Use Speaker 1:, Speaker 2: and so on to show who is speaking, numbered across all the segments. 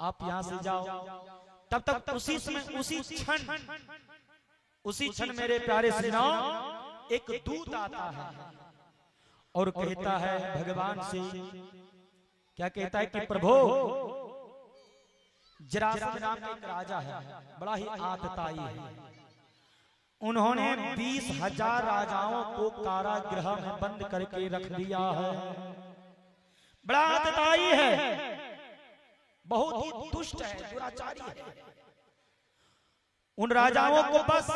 Speaker 1: आप यहां से जाओ। तब तक उसी समय उसी क्षण मेरे प्यारे श्रीनाम एक दूत आता है और कहता है भगवान से, क्या कहता है कि प्रभु जरासंध नाम का एक राजा है, बड़ा ही आतताई है। उन्होंने 20,000 राजाओं को कारागृह में बंद करके रख दिया है। बड़ा आतताई है, बहुत ही दुष्ट है, दुराचारी है। उन राजाओं को बस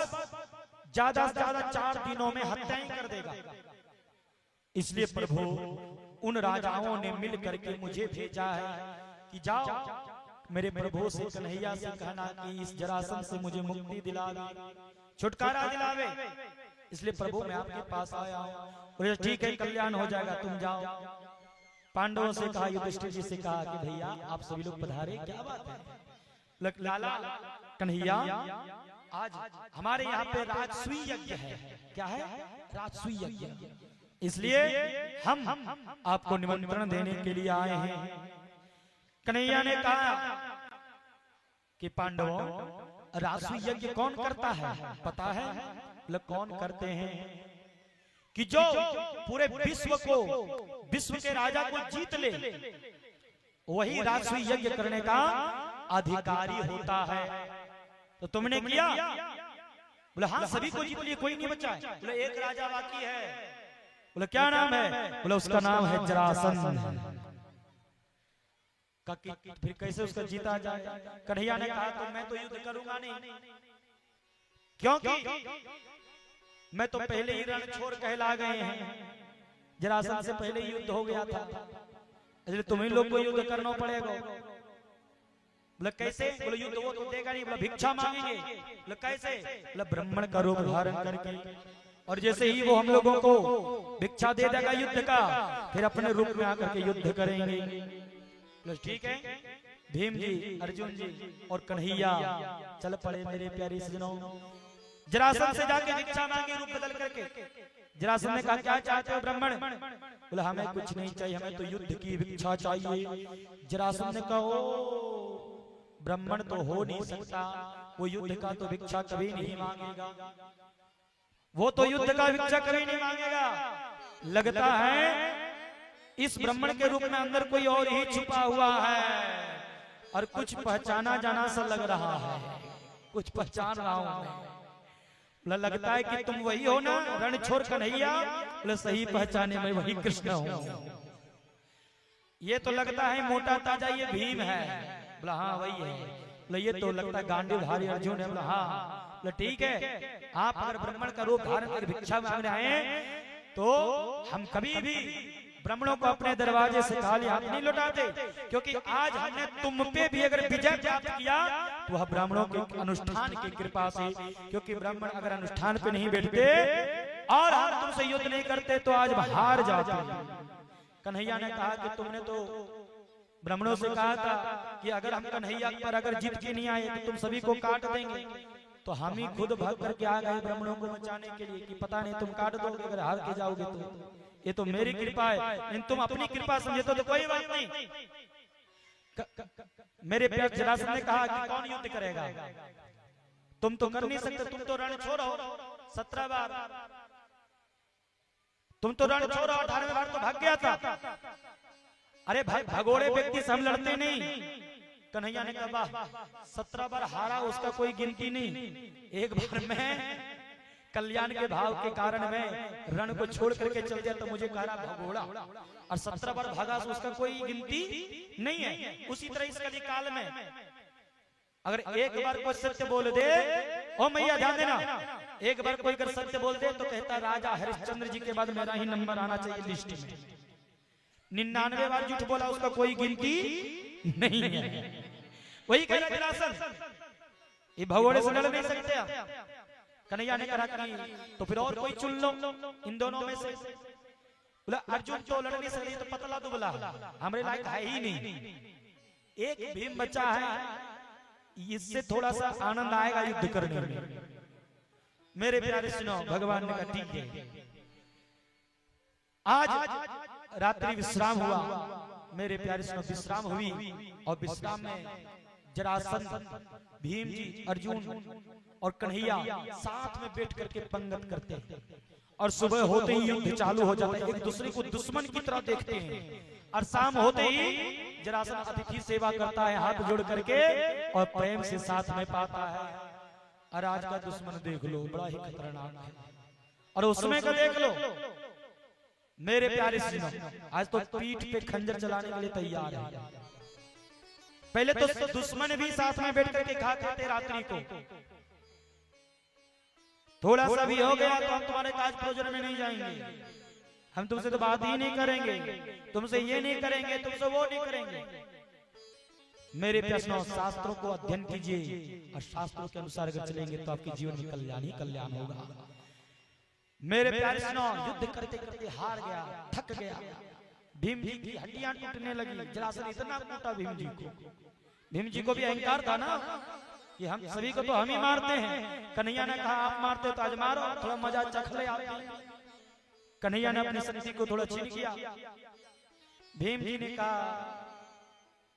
Speaker 1: ज्यादा से ज्यादा 4 दिनों में हत्याएं कर देगा। इसलिए प्रभु उन राजाओं ने मिल करके मुझे भेजा है कि जाओ मेरे प्रभु से कन्हैया से कहना कि इस जरासंध से मुझे मुक्ति दिलावे, छुटकारा दिलावे। इसलिए प्रभु मैं आपके पास आया हूँ। ठीक है, कल्याण हो जाएगा, तुम जाओ। पांडवों से कहा, युधिष्ठिर जी से कहा कि भैया आप सभी लोग पधारे, क्या बात है। लाला कन्हैया, आज हमारे यहाँ पे राजसूय यज्ञ है। क्या है? राजसूय यज्ञ। इसलिए हम आपको निमंत्रण देने के लिए आए हैं। कन्हैया ने कहा कि पांडवों, राजसूय यज्ञ कौन करता है पता है? कौन करते हैं कि जो पूरे विश्व के राजा को जीत ले, वही राजसूय यज्ञ करने का अधिकारी होता है। तो तुमने किया? बोले हाँ, सभी को जीत लिए, कोई नहीं बचा है। बोले एक राजा बाकी है। बोले क्या नाम है? बोले उसका नाम है जरासंध। फिर कैसे उसका जीता जाए? कन्हैया ने कहा तो मैं तो युद्ध करूंगा नहीं, क्योंकि मैं तो पहले ही रण छोड़ कहला गए हैं। जरासंध से पहले ही युद्ध हो गया था, इसलिए तुम्हें लोग को युद्ध करना पड़ेगा। बोले कैसे? बोले युद्ध वो तो देगा नहीं, बोले भिक्षा मांगेंगे। बोले कैसे? बोले ब्राह्मण का रूप धारण करके, और जैसे ही वो हम लोगों को भिक्षा दे देगा युद्ध का, फिर अपने रूप में आकर के युद्ध करेंगे। ठीक है। भीम जी, अर्जुन जी और कन्हैया चल पड़े मेरे प्यारे सजनों। जरासंध से जाके भिक्षा मांगे रूप बदल करके। जरासंध ने कहा क्या चाहते हो ब्राह्मण? बोला हमें कुछ नहीं चाहिए, हमें तो युद्ध की भिक्षा चाहिए। जरासंध ने कहा ब्राह्मण तो हो नहीं सकता, वो युद्ध का तो भिक्षा कभी नहीं मांगेगा, वो तो युद्ध का भिक्षा कभी नहीं मांगेगा। लगता है इस ब्राह्मण के रूप में अंदर कोई और ही छुपा हुआ है, और कुछ पहचाना जाना सा लग रहा है, कुछ पहचान रहा हूं। लगता है कि तुम वही हो ना रण छोड़ कन्हैया? बोले सही पहचाने, मैं वही कृष्ण हूँ। ये तो लगता है मोटा ताजा ये भीम है। बोला हाँ वही है। बोले ये तो लगता है गांडीवधारी अर्जुन है। बोला हाँ। बोले ठीक है, आप अगर ब्राह्मण का रूप धारण कर भिक्षा मांग रहे हैं तो हम कभी भी ब्राह्मणों को अपने दरवाजे से खाली हाथ नहीं लौटाते, क्योंकि आज हमने तुम पे भी अगर विजय प्राप्त किया तो वह ब्राह्मणों के अनुष्ठान की कृपा से, क्योंकि ब्राह्मण अगर अनुष्ठान पे नहीं बैठते और हम तुमसे युद्ध नहीं करते तो आज हार जाते। कन्हैया ने कहा कि तुमने तो ब्राह्मणों से कहा था कि अगर हम कन्हैया पर अगर जीत के नहीं आए तो तुम सभी को काट देंगे, तो हम ही खुद भाग करके आ गए ब्राह्मणों को बचाने के लिए कि पता नहीं तुम काट दोगे, अगर हार के जाओगे तो ये तो मेरी कृपा है, तुम अपनी कृपा समझे तो कोई बात नहीं। मेरे प्यारे जरासंध ने कहा कि कौन युद्ध करेगा? तुम तो कर नहीं सकते, तुम तो रण छोड़ हो 17 बार, तुम तो रण छोड़ 18वें बार तो भाग गया था। अरे भाई भगोड़े व्यक्ति से हम लड़ते नहीं। कन्हैया ने कहा 17 बार हारा उसका कोई गिनती नहीं, एक बार मैं कल्याण के भाव के कारण मैं रण को छोड़ करके चल गया तो मुझे कहा भगोड़ा, और 17 बार भागा तो उसका कोई गिनती नहीं है। उसी तरह इस कली काल में अगर एक बार कोई सत्य बोल दे, ओ मैया ध्यान देना, एक बार कोई अगर सत्य बोल दे तो कहता राजा हरिश्चंद्र जी के बाद मेरा ही नंबर आना चाहिए लिस्ट में। 99 बार झूठ बोला उसका कोई गिनती नहीं है। वही कह रहा जरासंध, ये भगोड़े से लड़ नहीं सकते। कन्हैया ने कहा कि तो फिर और कोई चुन लो इन दोनों में से। बोला अर्जुन तो लड़ नहीं सकती, तो पतला दुबला हमारे लायक है ही नहीं, एक भीम बच्चा है, इससे थोड़ा सा आनंद आएगा युद्ध करने में। मेरे प्यारे सुनो, भगवान ने कहा ठीक है। आज रात्रि विश्राम हुआ, मेरे प्यारे सुनो विश्राम हुई और विश्राम में जरासंध, भीम जी, अर्जुन और कन्हैया साथ में बैठ करके पंगत करते हैं और सुबह होते ही युद्ध चालू हो जाता है। एक दूसरे को दुश्मन की तरह देखते हैं और शाम होते ही जरासंध अतिथि सेवा करता है हाथ जोड़ करके और प्रेम से साथ में पाता है। और आज का दुश्मन देख लो, बड़ा ही खतरनाक है। और उसमें का देख लो मेरे प्यारे सुनो, आज तो पीठ पे खंजर चलाने के लिए तैयार है। पहले तो दुश्मन भी साथ में बैठ करके खाते थे रात्रि को। थोड़ा सा भी हो गया तो हम तुम्हारे काज प्रोजन में नहीं जाएंगे, हम तुमसे तो बात ही नहीं करेंगे, तुमसे ये नहीं करेंगे, तुमसे वो नहीं करेंगे। मेरे प्रश्नों, शास्त्रों को अध्ययन कीजिए और शास्त्रों के अनुसार अगर चलेंगे तो आपके जीवन में कल्याण ही कल्याण होगा। मेरे प्यारे सुनो, युद्ध करते करते हार गया, थक गया, भीम जी की हड्डियां टूटने लगी। जरासंध इतना टूटा भीम जी को। भीम जी को भी अहंकार था ना कि हम सभी को तो हम ही मारते हैं। कन्हैया ने कहा आप मारते तो आज मारो, थोड़ा मजा चख ले आप। कन्हैया ने अपनी शक्ति को थोड़ा छीन किया। भीम जी ने कहा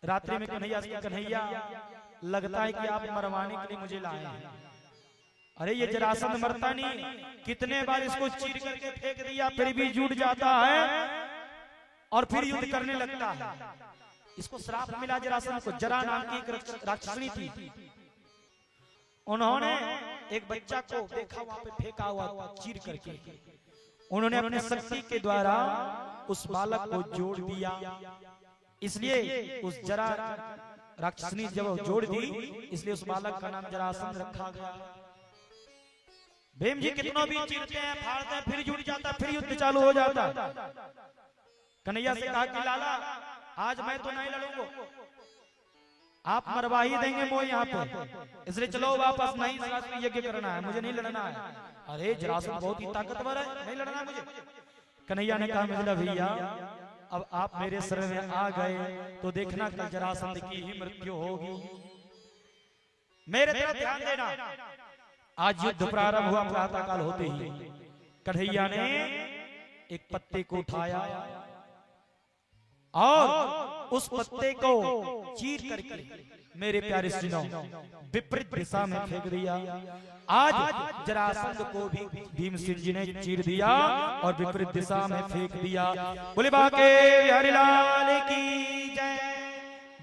Speaker 1: रात्रि में कन्हैया लगता है कि आप मरवाने के लिए मुझे लाए हैं। अरे ये जरासंध मरता नहीं, कितने बार इसको चीर करके फेंक दिया फिर भी जुट जाता है और फिर युद्ध करने लगता है। इसको श्राप मिला जरासंध को। जरा नाम की एक राक्षसनी थी, उन्होंने एक बच्चा को देखा वहां पे फेंका हुआ चीर करके, उन्होंने अपने शक्ति के द्वारा उस बालक को जोड़ दिया। इसलिए उस जरा राक्षसनी जब जोड़ दी, इसलिए उस बालक का नाम जरासंध रखा गया। भीम जी कितना भी चीरते हैं, फाड़ते हैं, फिर जुड़ जाता, फिर युद्ध चालू हो जाता। कन्हैया से कहा कि लाला आज मैं तो नहीं लड़ूंगा, आप मरवा ही देंगे मोह यहाँ पे, इसलिए चलो वापस, नहीं यज्ञ करना है, मुझे नहीं लड़ना है। अरे जरासंध बहुत ही ताकतवर है, नहीं लड़ना मुझे। कन्हैया ने कहा मिथिला भैया अब आप मेरे शरण में आ गए तो देखना कल जरासंध की ही मृत्यु होगी। मेरे तरफ ध्यान देना। आज युद्ध प्रारंभ हुआ प्रातः काल होते ही कन्हैया ने एक पत्ते को उठाया और उस पत्ते को चीर करके मेरे प्यारे सुनो विपरीत दिशा में फेंक दिया। आज जरासंध को भी भीम सिंह जी ने चीर दिया और विपरीत दिशा में फेंक दिया। बोले बाके हरिलाल की जय।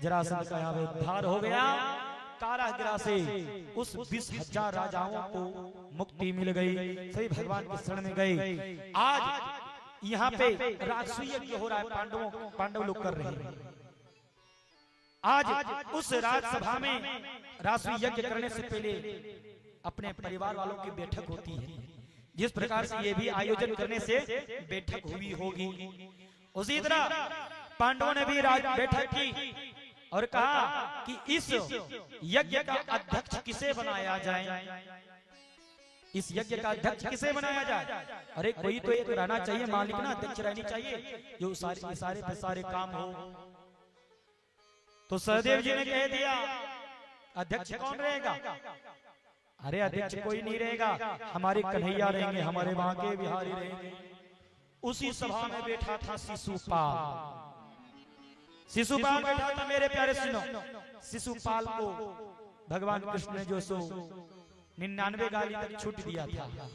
Speaker 1: जरासंध का यहाँ उद्धार हो गया। कारागृह से उस 20,000 राजाओं को मुक्ति मिल गई, सभी भगवान के शरण में गए। आज यहाँ पे राजसूय यज्ञ हो रहा है, पांडव लोग कर रहे हैं। आज उस राजसभा में राजसूय यज्ञ करने से पहले अपने परिवार वालों की बैठक होती है। जिस प्रकार से ये भी आयोजन करने से बैठक हुई होगी, उसी तरह पांडवों ने भी बैठक की और कहा कि इस यज्ञ का अध्यक्ष किसे बनाया जाए, इस यज्ञ का अध्यक्ष किसे बनाया जाए। अरे कोई तो एक रहना चाहिए, मालिक ना, अध्यक्ष रहनी चाहिए जो सारे पे सारे काम हो। तो सहदेव जी ने कह दिया अध्यक्ष कौन रहेगा। अरे अध्यक्ष कोई नहीं रहेगा, हमारे कन्हैया रहेंगे, हमारे वहां के बिहारी रहेंगे। उसी सभा में बैठा था शिशुपाल। शिशुपाल बैठा था। मेरे प्यारे सुनो, शिशुपाल को भगवान कृष्ण ने जो 99 गाली तक छूट दिया था।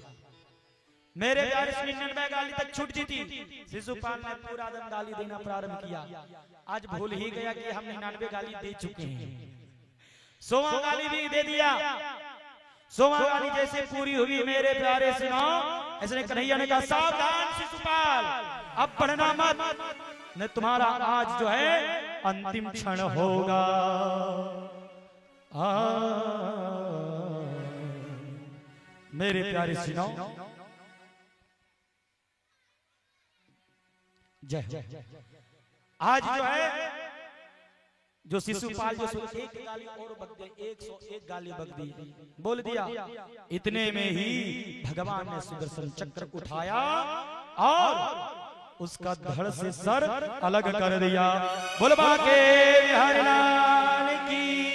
Speaker 1: मेरे प्यारे 99 गाली तक छूट थी। शिशुपाल ने पूरा दिन गाली देना प्रारंभ किया। आज भूल ही गया कि हम 99 गाली दे चुके हैं, 100वां गाली भी दे दिया। 100वां गाली जैसे पूरी हुई मेरे प्यारे सुनो, ऐसे कन्हैया ने कहा सावधान शिशुपाल, अब पढ़ना मत, न तुम्हारा आज जो है अंतिम क्षण होगा। मेरे प्यारे सुनो, जय। आज जो है जो शिशुपाल जो एक गाली और बक गई, 101 गाली बक दी, बोल दिया। इतने में ही भगवान ने सुदर्शन चक्र उठाया और उसका धड़ से सर अलग कर दिया। बोल बाके हरिलाल की